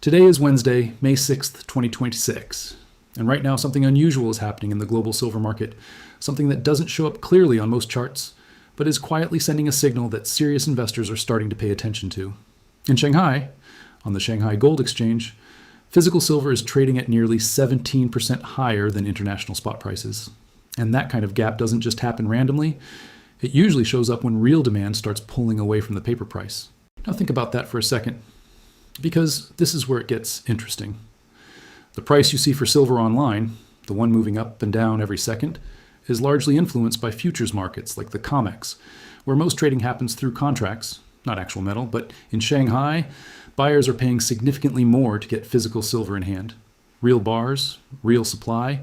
Today is Wednesday, May 6th, 2026. And right now something unusual is happening in the global silver market, something that doesn't show up clearly on most charts, but is quietly sending a signal that serious investors are starting to pay attention to. In Shanghai, on the Shanghai Gold Exchange, physical silver is trading at nearly 17% higher than international spot prices. And that kind of gap doesn't just happen randomly. It usually shows up when real demand starts pulling away from the paper price. Now think about that for a second, because this is where it gets interesting. The price you see for silver online, the one moving up and down every second, is largely influenced by futures markets like the COMEX, where most trading happens through contracts, not actual metal, but in Shanghai, buyers are paying significantly more to get physical silver in hand. Real bars, real supply,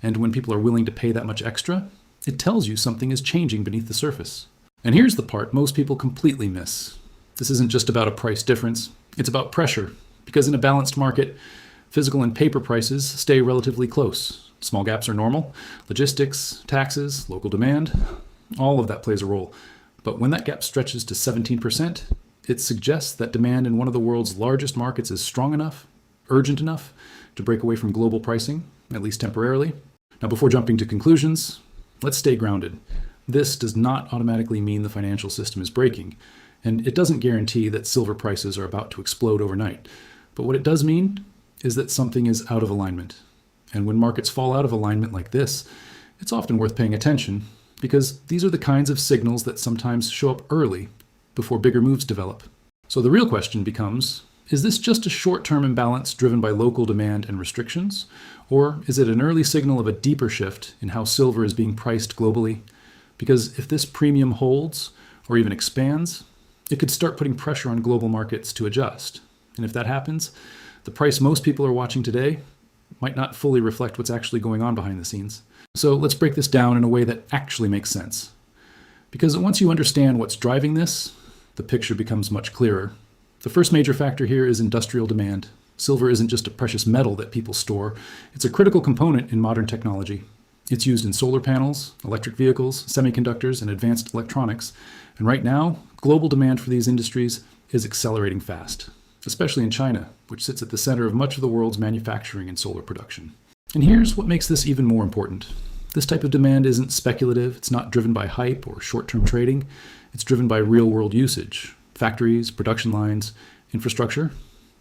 and when people are willing to pay that much extra, it tells you something is changing beneath the surface. And here's the part most people completely miss. This isn't just about a price difference, it's about pressure, because in a balanced market, physical and paper prices stay relatively close. Small gaps are normal. Logistics, taxes, local demand, all of that plays a role. But when that gap stretches to 17%, it suggests that demand in one of the world's largest markets is strong enough, urgent enough, to break away from global pricing, at least temporarily. Now, before jumping to conclusions, let's stay grounded. This does not automatically mean the financial system is breaking, and it doesn't guarantee that silver prices are about to explode overnight. But what it does mean is that something is out of alignment. And when markets fall out of alignment like this, it's often worth paying attention, because these are the kinds of signals that sometimes show up early, before bigger moves develop. So the real question becomes, is this just a short-term imbalance driven by local demand and restrictions? Or is it an early signal of a deeper shift in how silver is being priced globally? Because if this premium holds, or even expands, it could start putting pressure on global markets to adjust. And if that happens, the price most people are watching today might not fully reflect what's actually going on behind the scenes. So let's break this down in a way that actually makes sense. Because once you understand what's driving this, the picture becomes much clearer. The first major factor here is industrial demand. Silver isn't just a precious metal that people store. It's a critical component in modern technology. It's used in solar panels, electric vehicles, semiconductors, and advanced electronics. And right now, global demand for these industries is accelerating fast, especially in China, which sits at the center of much of the world's manufacturing and solar production. And here's what makes this even more important. This type of demand isn't speculative. It's not driven by hype or short-term trading. It's driven by real-world usage, factories, production lines, infrastructure.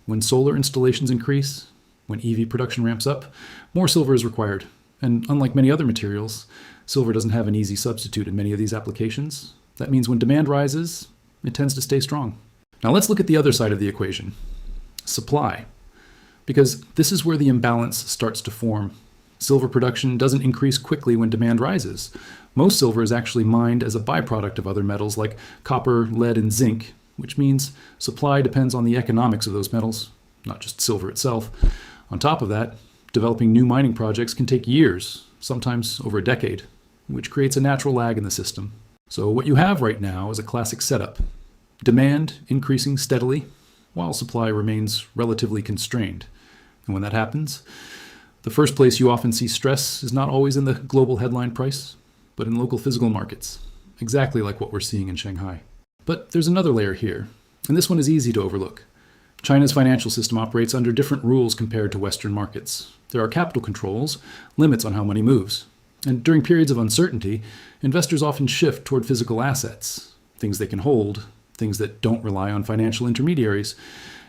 When solar installations increase, when EV production ramps up, more silver is required. And unlike many other materials, silver doesn't have an easy substitute in many of these applications. That means when demand rises, it tends to stay strong. Now let's look at the other side of the equation, supply. Because this is where the imbalance starts to form. Silver production doesn't increase quickly when demand rises. Most silver is actually mined as a byproduct of other metals like copper, lead, and zinc, which means supply depends on the economics of those metals, not just silver itself. On top of that, developing new mining projects can take years, sometimes over a decade, which creates a natural lag in the system. So what you have right now is a classic setup. Demand increasing steadily, while supply remains relatively constrained. And when that happens, the first place you often see stress is not always in the global headline price, but in local physical markets, exactly like what we're seeing in Shanghai. But there's another layer here, and this one is easy to overlook. China's financial system operates under different rules compared to Western markets. There are capital controls, limits on how money moves. And during periods of uncertainty, investors often shift toward physical assets, things they can hold, things that don't rely on financial intermediaries.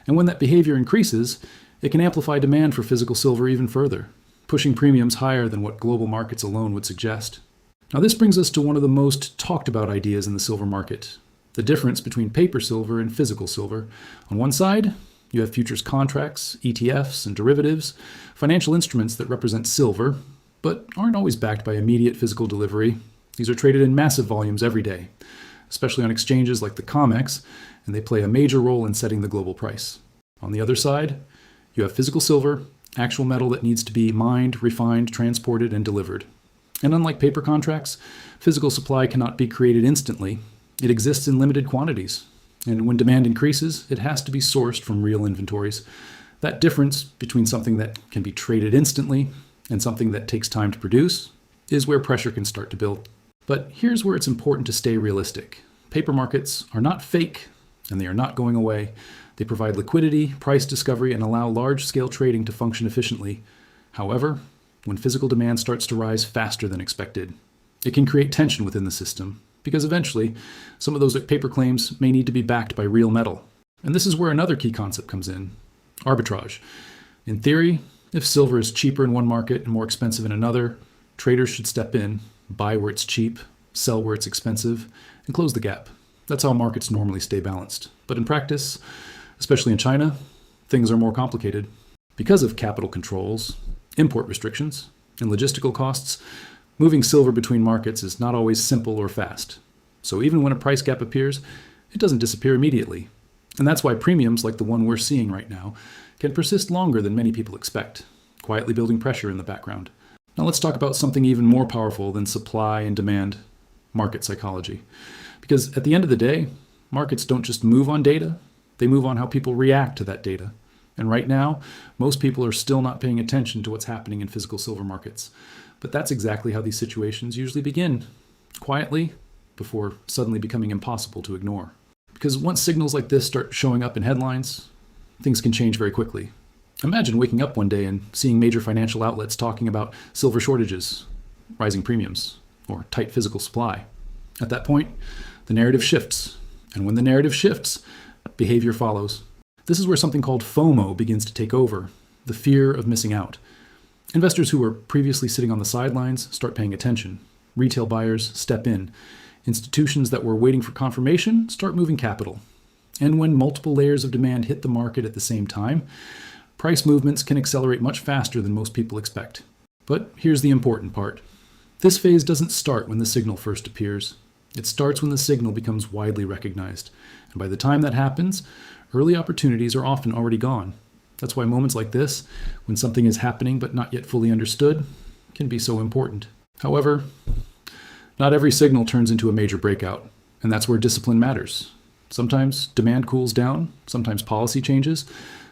And when that behavior increases, it can amplify demand for physical silver even further, pushing premiums higher than what global markets alone would suggest. Now this brings us to one of the most talked about ideas in the silver market, the difference between paper silver and physical silver. On one side, you have futures contracts, ETFs, and derivatives, financial instruments that represent silver, but aren't always backed by immediate physical delivery. These are traded in massive volumes every day, especially on exchanges like the COMEX, and they play a major role in setting the global price. On the other side, you have physical silver, actual metal that needs to be mined, refined, transported, and delivered. And unlike paper contracts, physical supply cannot be created instantly. It exists in limited quantities. And when demand increases, it has to be sourced from real inventories. That difference between something that can be traded instantly and something that takes time to produce is where pressure can start to build. But here's where it's important to stay realistic. Paper markets are not fake, and they are not going away. They provide liquidity, price discovery, and allow large-scale trading to function efficiently. However, when physical demand starts to rise faster than expected, it can create tension within the system, because eventually, some of those paper claims may need to be backed by real metal. And this is where another key concept comes in: arbitrage. In theory, if silver is cheaper in one market and more expensive in another, traders should step in, buy where it's cheap, sell where it's expensive, and close the gap. That's how markets normally stay balanced. But in practice, especially in China, things are more complicated. Because of capital controls, import restrictions, and logistical costs, moving silver between markets is not always simple or fast. So even when a price gap appears, it doesn't disappear immediately. And that's why premiums like the one we're seeing right now can persist longer than many people expect, quietly building pressure in the background. Now let's talk about something even more powerful than supply and demand: market psychology. Because at the end of the day, markets don't just move on data, they move on how people react to that data. And right now, most people are still not paying attention to what's happening in physical silver markets. But that's exactly how these situations usually begin, quietly, before suddenly becoming impossible to ignore. Because once signals like this start showing up in headlines, things can change very quickly. Imagine waking up one day and seeing major financial outlets talking about silver shortages, rising premiums, or tight physical supply. At that point, the narrative shifts. And when the narrative shifts, behavior follows. This is where something called FOMO begins to take over, the fear of missing out. Investors who were previously sitting on the sidelines start paying attention. Retail buyers step in. Institutions that were waiting for confirmation start moving capital. And when multiple layers of demand hit the market at the same time, price movements can accelerate much faster than most people expect. But here's the important part. This phase doesn't start when the signal first appears. It starts when the signal becomes widely recognized. And by the time that happens, early opportunities are often already gone. That's why moments like this, when something is happening but not yet fully understood, can be so important. However, not every signal turns into a major breakout, and that's where discipline matters. Sometimes demand cools down, sometimes policy changes,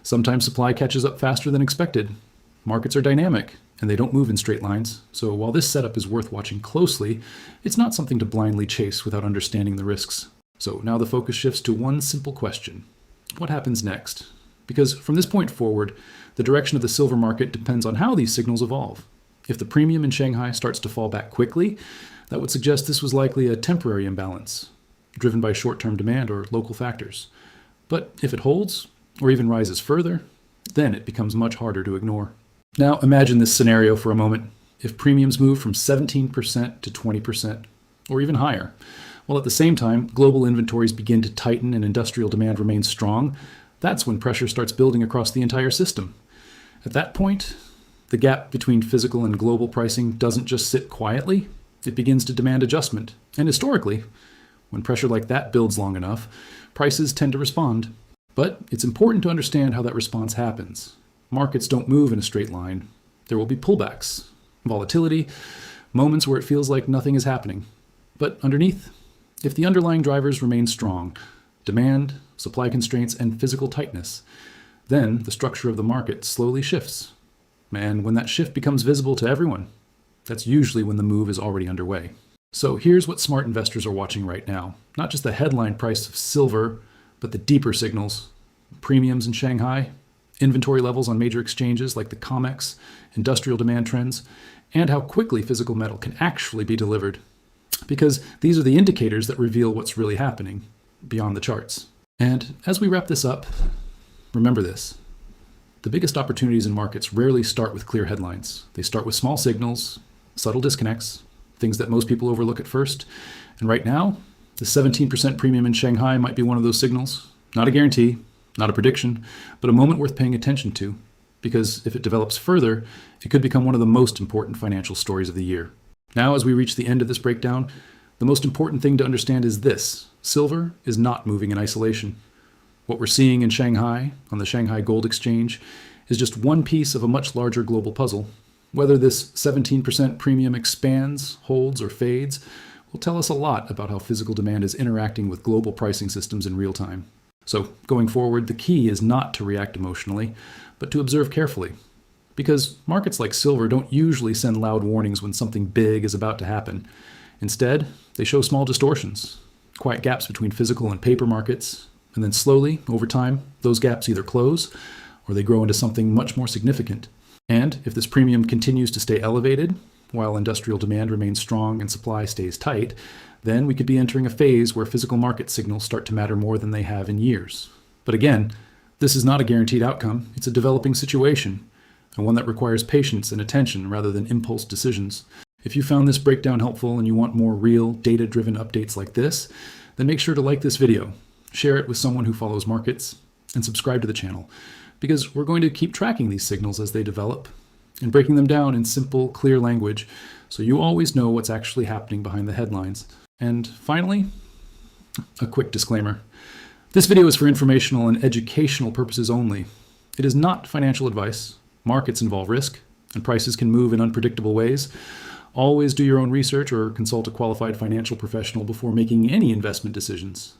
sometimes supply catches up faster than expected. Markets are dynamic, and they don't move in straight lines, so while this setup is worth watching closely, it's not something to blindly chase without understanding the risks. So now the focus shifts to one simple question: what happens next? Because from this point forward, the direction of the silver market depends on how these signals evolve. If the premium in Shanghai starts to fall back quickly, that would suggest this was likely a temporary imbalance, driven by short-term demand or local factors. But if it holds, or even rises further, then it becomes much harder to ignore. Now imagine this scenario for a moment. If premiums move from 17% to 20%, or even higher, while at the same time global inventories begin to tighten and industrial demand remains strong, that's when pressure starts building across the entire system. At that point, the gap between physical and global pricing doesn't just sit quietly, it begins to demand adjustment. And historically, when pressure like that builds long enough, prices tend to respond. But it's important to understand how that response happens. Markets don't move in a straight line. There will be pullbacks, volatility, moments where it feels like nothing is happening. But underneath, if the underlying drivers remain strong, demand, supply constraints, and physical tightness, then the structure of the market slowly shifts. And when that shift becomes visible to everyone, that's usually when the move is already underway. So here's what smart investors are watching right now. Not just the headline price of silver, but the deeper signals: premiums in Shanghai, inventory levels on major exchanges like the COMEX, industrial demand trends, and how quickly physical metal can actually be delivered. Because these are the indicators that reveal what's really happening beyond the charts. And as we wrap this up, remember this: the biggest opportunities in markets rarely start with clear headlines. They start with small signals, subtle disconnects, things that most people overlook at first. And right now, the 17% premium in Shanghai might be one of those signals. Not a guarantee, not a prediction, but a moment worth paying attention to. Because if it develops further, it could become one of the most important financial stories of the year. Now, as we reach the end of this breakdown, the most important thing to understand is this: silver is not moving in isolation. What we're seeing in Shanghai, on the Shanghai Gold Exchange, is just one piece of a much larger global puzzle. Whether this 17% premium expands, holds, or fades will tell us a lot about how physical demand is interacting with global pricing systems in real time. So, going forward, the key is not to react emotionally, but to observe carefully. Because markets like silver don't usually send loud warnings when something big is about to happen. Instead, they show small distortions, quiet gaps between physical and paper markets, And then slowly, over time, those gaps either close or they grow into something much more significant. And if this premium continues to stay elevated, while industrial demand remains strong and supply stays tight, then we could be entering a phase where physical market signals start to matter more than they have in years. But again, this is not a guaranteed outcome. It's a developing situation, and one that requires patience and attention rather than impulse decisions. If you found this breakdown helpful and you want more real, data-driven updates like this, then make sure to like this video, share it with someone who follows markets, and subscribe to the channel, because we're going to keep tracking these signals as they develop and breaking them down in simple, clear language so you always know what's actually happening behind the headlines. And finally, a quick disclaimer. This video is for informational and educational purposes only. It is not financial advice. Markets involve risk, and prices can move in unpredictable ways. Always do your own research or consult a qualified financial professional before making any investment decisions.